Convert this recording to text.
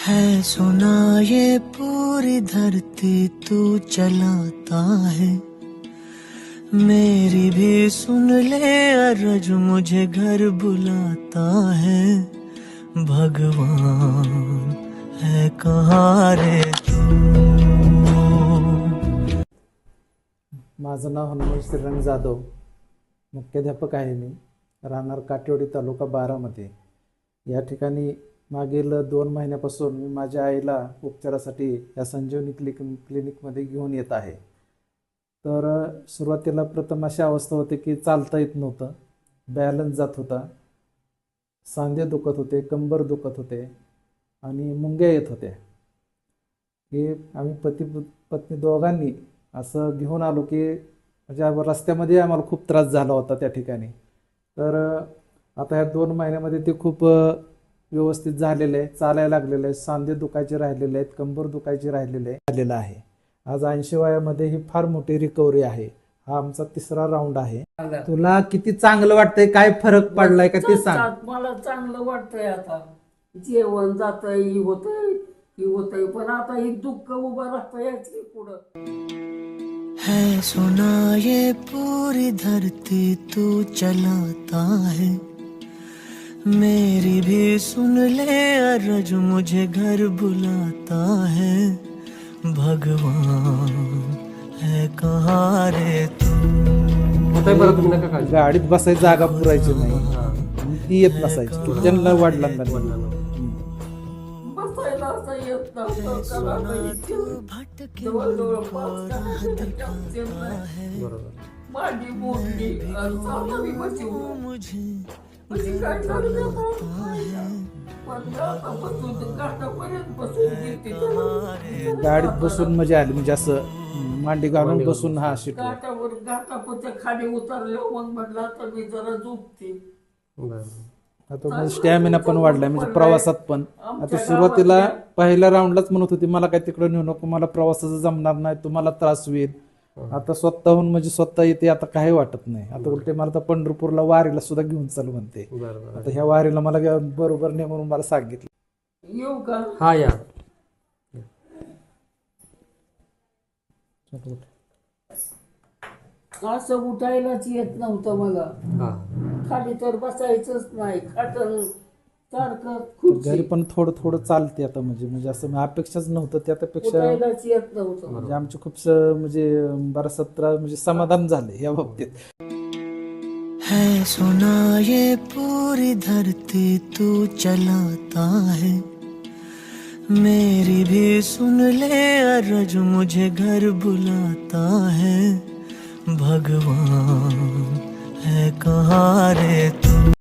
है सुना ये पूरी धरती तू चलाता है, मेरी भी सुन ले अरज मुझे घर बुलाता है। भगवान है कहाँ रे तू। माझं नाव हनुमंत श्रीरंग जाधव, मुख्याध्यापक आहे मी, राहणार काटेवाडी तालुका बारामती। या ठिकाणी मागील 2 महिन्यापासून मी माझ्या आईला उपचारासाठी या संजीवनी क्लिनिकमध्ये घेऊन येत आहे। तर सुरुवातीला प्रथम अशी अवस्था होती की चालता येत नव्हतं, बॅलन्स जात होता, सांधे दुखत होते, कंबर दुखत होते आणि मुंग्या येत होत्या। हे आम्ही पत्नी दोघांनी असं घेऊन आलो की म्हणजे रस्त्यामध्ये आम्हाला खूप त्रास झाला होता त्या ठिकाणी। तर आता ह्या 2 महिन्यामध्ये ते खूप व्यवस्थित झालेलं आहे, चालायला लागलेलं आहे, सांधे दुखायचे राहिलेले आहेत, कंबर दुखायचे राहिलेलं आहे। आज 80 वयामध्ये ही फार मोठी रिकव्हरी आहे। हा आमचा 3रा राऊंड आहे। तुला किती चांगलं वाटतंय, काय फरक पडलाय का ते सांग। मला चांगलं वाटतंय, आता जेवण जातंय, होतंय पण आता ही दुःख उभं राहतं याची पुढं। है सुना ये पूरी धरती तू चलाता है, मेरी भी सुन ले अरज मुझे घर बुलाता है। भगवान है कहाँ रे तू। गाडीत बसायची जागा पुरायची नाही, ती येत नसायची किचनला वाढलांना बसायला असं येत नव्हतं, जवळजवळ 5 मांडी मोडली, चालवी बसवली म्हणजे काय झालं गाडीत बसून मजा आली, म्हणजे असं मांडी घालून बसून हा शीट घाटापच्या खाली उतरलो, मग म्हटलं तर मी जरा झोपते। आता स्टॅमिना पण वाढलाय, म्हणजे प्रवासात पण। आता सुरुवातीला पहिल्या राऊंडलाच म्हणत होती मला काय तिकडे नेऊ नको, मला प्रवासाचं जमणार नाही, तुम्हाला त्रास होईल। आता स्वतःहून म्हणजे स्वतः येते, आता काही वाटत नाही। आता उलटे मला तर पंढरपूरला वारीला सुद्धा घेऊन चालू म्हणते। आता ह्या वारीला मला बरोबर नाही म्हणून मला सांगितलं। येऊ का? हा या। असं उठायलाच येत नव्हतं मला, खाली तर बसायचंच नाही, खाटण सारखं खुर्ची घरी पण थोडं थोडं चालते आता, म्हणजे असं अपेक्षाच नव्हतं त्यापेक्षा उठायलाच येत नव्हतं। म्हणजे आमचे खूप म्हणजे बराचसा त्रास म्हणजे समाधान झाले या बाबतीत। है सुना ये पूरी धरती तू चलाता है, मेरी भी सुन ले अरज मुझे घर बुलाता है। भगवान है कहाँ रे तू।